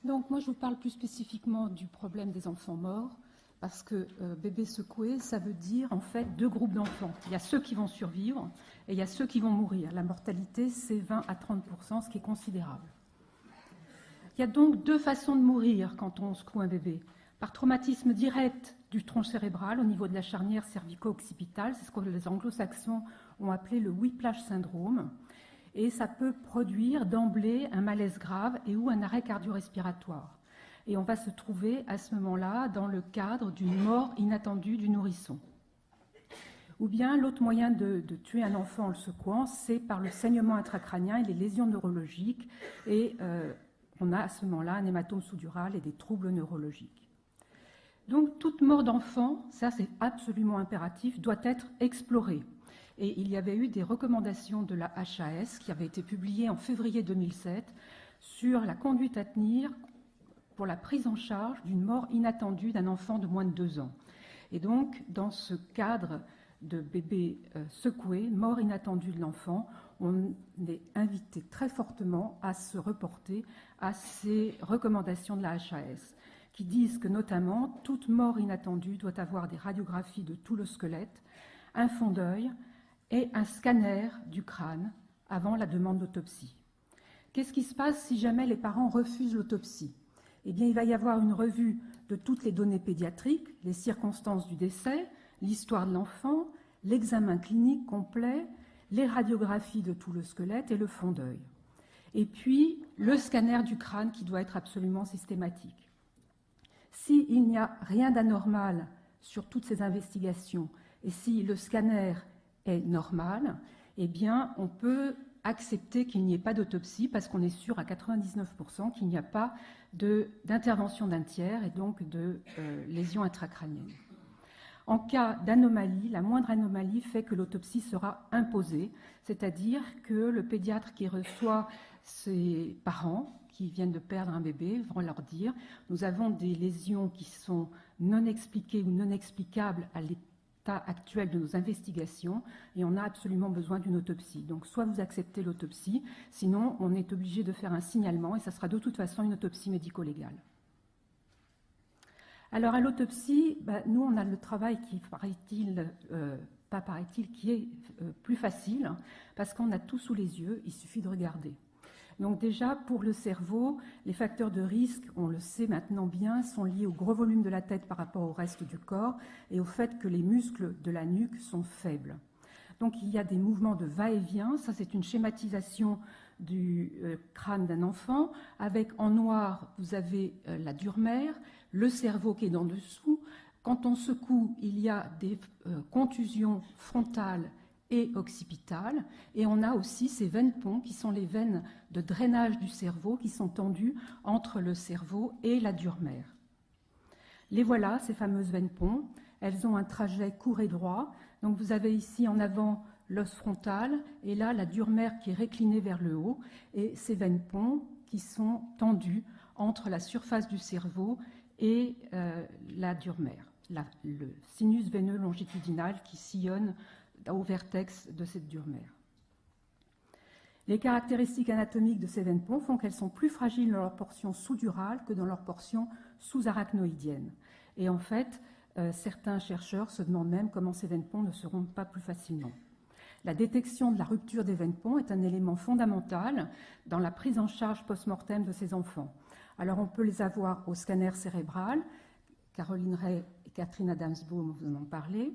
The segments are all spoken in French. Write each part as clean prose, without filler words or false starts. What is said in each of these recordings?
Donc moi je vous parle plus spécifiquement du problème des enfants morts, parce que bébé secoué, ça veut dire en fait deux groupes d'enfants. Il y a ceux qui vont survivre et il y a ceux qui vont mourir. La mortalité, c'est 20 à 30%, ce qui est considérable. Il y a donc deux façons de mourir quand on secoue un bébé. Par traumatisme direct du tronc cérébral au niveau de la charnière cervico-occipitale, c'est ce que les anglo-saxons ont appelé le whiplash syndrome. Et ça peut produire d'emblée un malaise grave et ou un arrêt cardio-respiratoire. Et on va se trouver à ce moment-là dans le cadre d'une mort inattendue du nourrisson. Ou bien l'autre moyen de tuer un enfant en le secouant, c'est par le saignement intracrânien et les lésions neurologiques. Et on a à ce moment-là un hématome sous-dural et des troubles neurologiques. Donc toute mort d'enfant, ça c'est absolument impératif, doit être explorée. Et il y avait eu des recommandations de la HAS qui avaient été publiées en février 2007 sur la conduite à tenir pour la prise en charge d'une mort inattendue d'un enfant de moins de 2 ans. Et donc, dans ce cadre de bébé secoué, mort inattendue de l'enfant, on est invité très fortement à se reporter à ces recommandations de la HAS, qui disent que notamment, toute mort inattendue doit avoir des radiographies de tout le squelette, un fond d'œil et un scanner du crâne avant la demande d'autopsie. Qu'est-ce qui se passe si jamais les parents refusent l'autopsie ? Eh bien, il va y avoir une revue de toutes les données pédiatriques, les circonstances du décès, l'histoire de l'enfant, l'examen clinique complet, les radiographies de tout le squelette et le fond d'œil. Et puis, le scanner du crâne qui doit être absolument systématique. S'il n'y a rien d'anormal sur toutes ces investigations et si le scanner est normal, eh bien, on peut accepter qu'il n'y ait pas d'autopsie parce qu'on est sûr à 99% qu'il n'y a pas d'intervention d'un tiers et donc de lésion intracrânienne. En cas d'anomalie, la moindre anomalie fait que l'autopsie sera imposée, c'est-à-dire que le pédiatre qui reçoit ses parents qui viennent de perdre un bébé vont leur dire « Nous avons des lésions qui sont non expliquées ou non explicables à l'état actuel de nos investigations et on a absolument besoin d'une autopsie. Donc soit vous acceptez l'autopsie, sinon on est obligé de faire un signalement et ça sera de toute façon une autopsie médico-légale. Alors à l'autopsie, nous on a le travail qui qui est plus facile parce qu'on a tout sous les yeux, il suffit de regarder. Donc déjà, pour le cerveau, les facteurs de risque, on le sait maintenant bien, sont liés au gros volume de la tête par rapport au reste du corps et au fait que les muscles de la nuque sont faibles. Donc il y a des mouvements de va-et-vient, ça c'est une schématisation du crâne d'un enfant. Avec en noir, vous avez la dure mère, le cerveau qui est en dessous. Quand on secoue, il y a des contusions frontales et occipitale, et on a aussi ces veines ponts qui sont les veines de drainage du cerveau qui sont tendues entre le cerveau et la dure mère. Les voilà, ces fameuses veines ponts, elles ont un trajet court et droit, donc vous avez ici en avant l'os frontal, et là la dure mère qui est réclinée vers le haut, et ces veines ponts qui sont tendues entre la surface du cerveau et la dure mère, le sinus veineux longitudinal qui sillonne au vertex de cette dure mère. Les caractéristiques anatomiques de ces veines ponts font qu'elles sont plus fragiles dans leur portion sous-durale que dans leur portion sous-arachnoïdienne. Et en fait, certains chercheurs se demandent même comment ces veines ponts ne se rompent pas plus facilement. La détection de la rupture des veines ponts est un élément fondamental dans la prise en charge post-mortem de ces enfants. Alors on peut les avoir au scanner cérébral, Caroline Ray et Catherine Adamsbaum vous en ont parlé.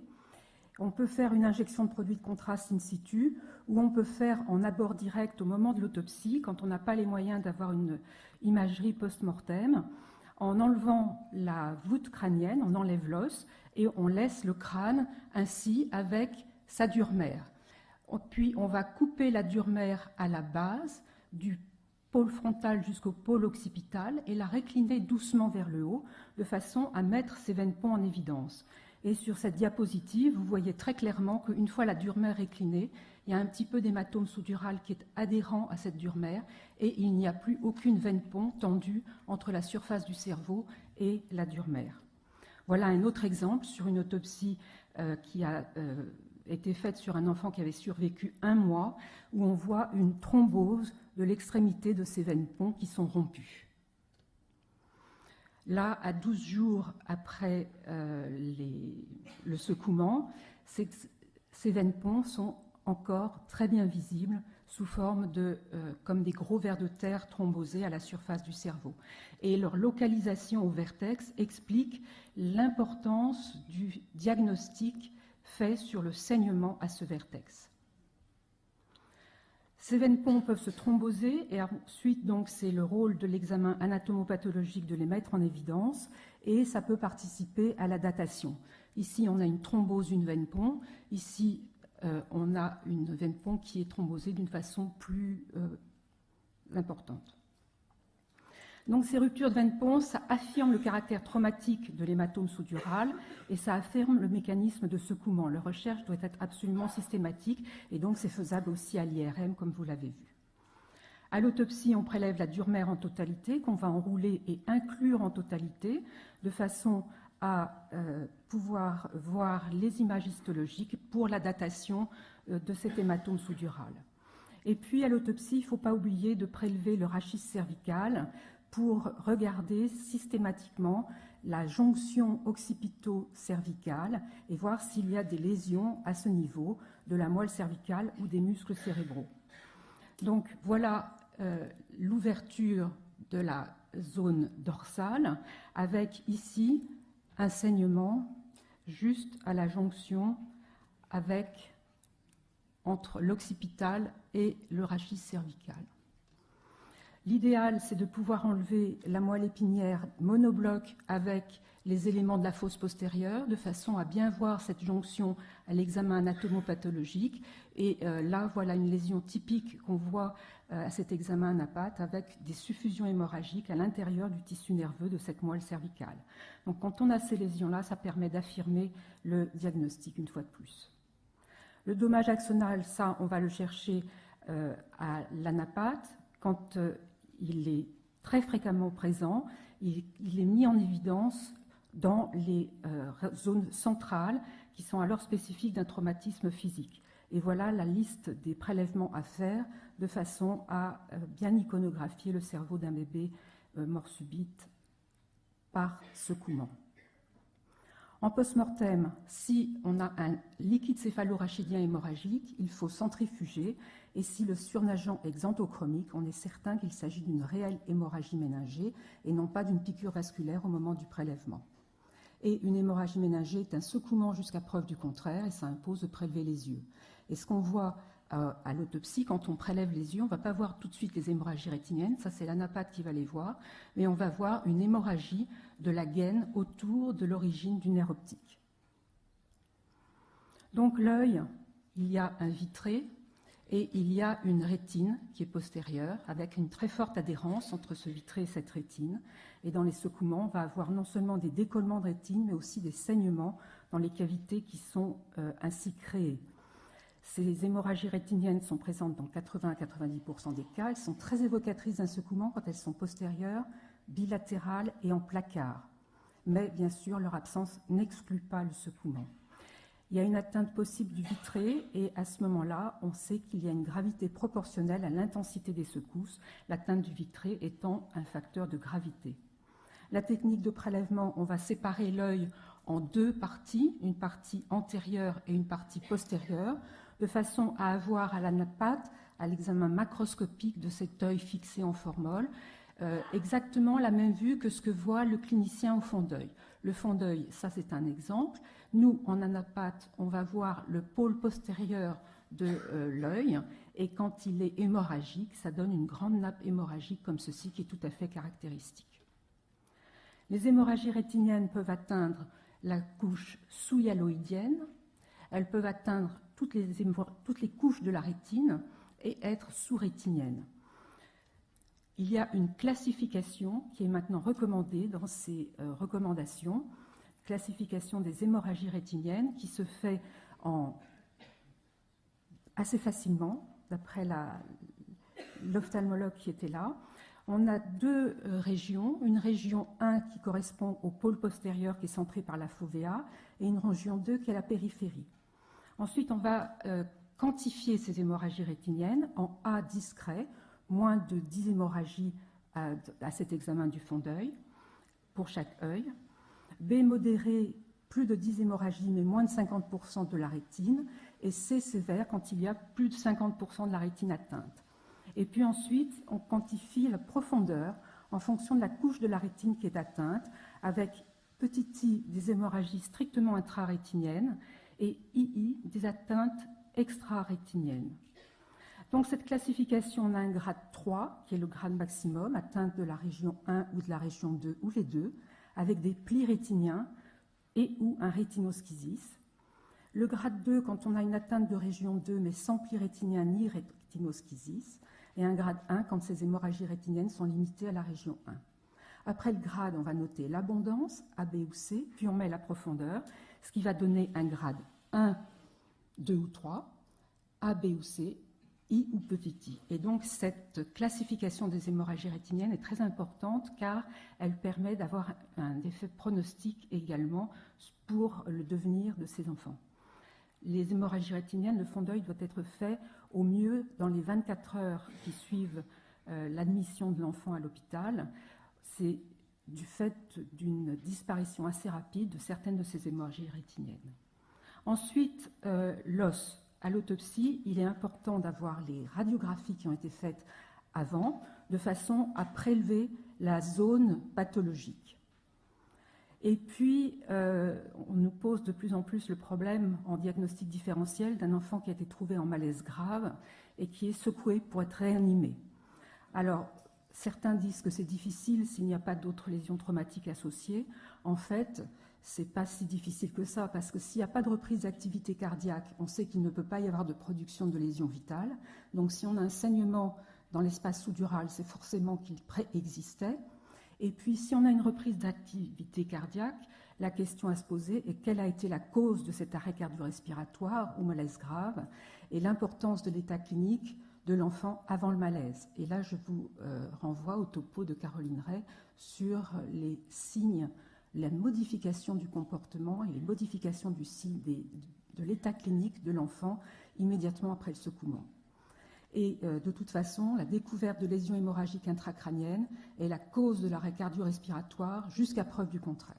On peut faire une injection de produits de contraste in situ ou on peut faire en abord direct au moment de l'autopsie quand on n'a pas les moyens d'avoir une imagerie post-mortem. En enlevant la voûte crânienne, on enlève l'os et on laisse le crâne ainsi avec sa dure mère. Puis on va couper la dure mère à la base du pôle frontal jusqu'au pôle occipital et la récliner doucement vers le haut de façon à mettre ces veines ponts en évidence. Et sur cette diapositive, vous voyez très clairement qu'une fois la dure mère réclinée, il y a un petit peu d'hématome sous-dural qui est adhérent à cette dure mère et il n'y a plus aucune veine pont tendue entre la surface du cerveau et la dure mère. Voilà un autre exemple sur une autopsie qui a été faite sur un enfant qui avait survécu 1 mois, où on voit une thrombose de l'extrémité de ces veines ponts qui sont rompues. Là, à 12 jours après le secouement, ces veines ponts sont encore très bien visibles sous forme comme des gros vers de terre thrombosés à la surface du cerveau. Et leur localisation au vertex explique l'importance du diagnostic fait sur le saignement à ce vertex. Ces veines ponts peuvent se thromboser et ensuite, donc, c'est le rôle de l'examen anatomopathologique de les mettre en évidence et ça peut participer à la datation. Ici, on a une thrombose d'une veine pont. Ici, on a une veine pont qui est thrombosée d'une façon plus importante. Donc, ces ruptures de veine pont, ça affirme le caractère traumatique de l'hématome sous-dural et ça affirme le mécanisme de secouement. La recherche doit être absolument systématique et donc c'est faisable aussi à l'IRM, comme vous l'avez vu. À l'autopsie, on prélève la dure-mère en totalité, qu'on va enrouler et inclure en totalité, de façon à pouvoir voir les images histologiques pour la datation de cet hématome sous-dural. Et puis, à l'autopsie, il ne faut pas oublier de prélever le rachis cervical pour regarder systématiquement la jonction occipito-cervicale et voir s'il y a des lésions à ce niveau de la moelle cervicale ou des muscles cérébraux. Donc voilà l'ouverture de la zone dorsale avec ici un saignement juste à la jonction entre l'occipital et le rachis cervical. L'idéal, c'est de pouvoir enlever la moelle épinière monobloc avec les éléments de la fosse postérieure, de façon à bien voir cette jonction à l'examen anatomopathologique. Et là, voilà une lésion typique qu'on voit à cet examen anapathe avec des suffusions hémorragiques à l'intérieur du tissu nerveux de cette moelle cervicale. Donc quand on a ces lésions-là, ça permet d'affirmer le diagnostic une fois de plus. Le dommage axonal, ça, on va le chercher à l'anapathe. Quand il est très fréquemment présent, il est mis en évidence dans les zones centrales qui sont alors spécifiques d'un traumatisme physique. Et voilà la liste des prélèvements à faire de façon à bien iconographier le cerveau d'un bébé mort subite par secouement. En post-mortem, si on a un liquide céphalorachidien hémorragique, il faut centrifuger et si le surnageant est xanthochromique, on est certain qu'il s'agit d'une réelle hémorragie méningée et non pas d'une piqûre vasculaire au moment du prélèvement. Et une hémorragie méningée est un secouement jusqu'à preuve du contraire et ça impose de prélever les yeux. Et ce qu'on voit à l'autopsie, quand on prélève les yeux, on ne va pas voir tout de suite les hémorragies rétiniennes, ça c'est l'anapathe qui va les voir, mais on va voir une hémorragie de la gaine autour de l'origine du nerf optique. Donc l'œil, il y a un vitré et il y a une rétine qui est postérieure avec une très forte adhérence entre ce vitré et cette rétine. Et dans les secouements, on va avoir non seulement des décollements de rétine, mais aussi des saignements dans les cavités qui sont ainsi créées. Ces hémorragies rétiniennes sont présentes dans 80 à 90% des cas. Elles sont très évocatrices d'un secouement quand elles sont postérieures, bilatérales et en placard. Mais bien sûr, leur absence n'exclut pas le secouement. Il y a une atteinte possible du vitré et à ce moment-là, on sait qu'il y a une gravité proportionnelle à l'intensité des secousses, l'atteinte du vitré étant un facteur de gravité. La technique de prélèvement, on va séparer l'œil en deux parties, une partie antérieure et une partie postérieure, de façon à avoir à l'anapathe, à l'examen macroscopique de cet œil fixé en formol, exactement la même vue que ce que voit le clinicien au fond d'œil. Le fond d'œil, ça c'est un exemple. Nous, en anapathe, on va voir le pôle postérieur de l'œil et quand il est hémorragique, ça donne une grande nappe hémorragique comme ceci qui est tout à fait caractéristique. Les hémorragies rétiniennes peuvent atteindre la couche sous-hyaloïdienne, elles peuvent atteindre toutes les couches de la rétine et être sous-rétiniennes. Il y a une classification qui est maintenant recommandée dans ces recommandations, classification des hémorragies rétiniennes qui se fait assez facilement, d'après l'ophtalmologue qui était là. On a deux régions, une région 1 qui correspond au pôle postérieur qui est centré par la fovea et une région 2 qui est la périphérie. Ensuite, on va quantifier ces hémorragies rétiniennes en A discret, moins de 10 hémorragies à cet examen du fond d'œil. pour chaque œil. B modéré, plus de 10 hémorragies, mais moins de 50% de la rétine. Et C sévère, quand il y a plus de 50% de la rétine atteinte. Et puis ensuite, on quantifie la profondeur en fonction de la couche de la rétine qui est atteinte, avec petit i des hémorragies strictement intrarétiniennes et ii des atteintes extra-rétiniennes. Donc cette classification, on a un grade 3, qui est le grade maximum, atteinte de la région 1 ou de la région 2, ou les deux, avec des plis rétiniens et ou un rétinoschisis. Le grade 2, quand on a une atteinte de région 2, mais sans plis rétinien ni rétinoschisis. Et un grade 1, quand ces hémorragies rétiniennes sont limitées à la région 1. Après le grade, on va noter l'abondance, A, B ou C, puis on met la profondeur, ce qui va donner un grade 1, 2 ou 3, A, B ou C, I ou petit i. Et donc cette classification des hémorragies rétiniennes est très importante car elle permet d'avoir un effet pronostic également pour le devenir de ces enfants. Les hémorragies rétiniennes, le fond d'œil doit être fait au mieux dans les 24 heures qui suivent l'admission de l'enfant à l'hôpital. C'est du fait d'une disparition assez rapide de certaines de ces hémorragies rétiniennes. Ensuite, l'os. À l'autopsie, il est important d'avoir les radiographies qui ont été faites avant, de façon à prélever la zone pathologique. Et puis, on nous pose de plus en plus le problème en diagnostic différentiel d'un enfant qui a été trouvé en malaise grave et qui est secoué pour être réanimé. Alors, certains disent que c'est difficile s'il n'y a pas d'autres lésions traumatiques associées. En fait, ce n'est pas si difficile que ça, parce que s'il n'y a pas de reprise d'activité cardiaque, on sait qu'il ne peut pas y avoir de production de lésions vitales. Donc, si on a un saignement dans l'espace sous-dural, c'est forcément qu'il préexistait. Et puis, si on a une reprise d'activité cardiaque, la question à se poser est quelle a été la cause de cet arrêt cardio-respiratoire ou malaise grave et l'importance de l'état clinique de l'enfant avant le malaise. Et là, je vous renvoie au topo de Caroline Ray sur les signes, la modification du comportement et les modifications de l'état clinique de l'enfant immédiatement après le secouement. Et de toute façon, la découverte de lésions hémorragiques intracrâniennes est la cause de l'arrêt cardio-respiratoire jusqu'à preuve du contraire.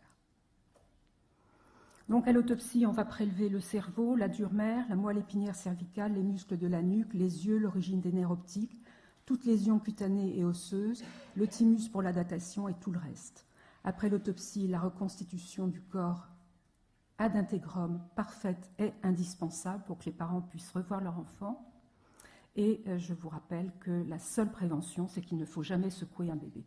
Donc à l'autopsie, on va prélever le cerveau, la dure mère, la moelle épinière cervicale, les muscles de la nuque, les yeux, l'origine des nerfs optiques, toutes lésions cutanées et osseuses, le thymus pour la datation et tout le reste. Après l'autopsie, la reconstitution du corps ad intégrum parfaite est indispensable pour que les parents puissent revoir leur enfant. Et je vous rappelle que la seule prévention, c'est qu'il ne faut jamais secouer un bébé.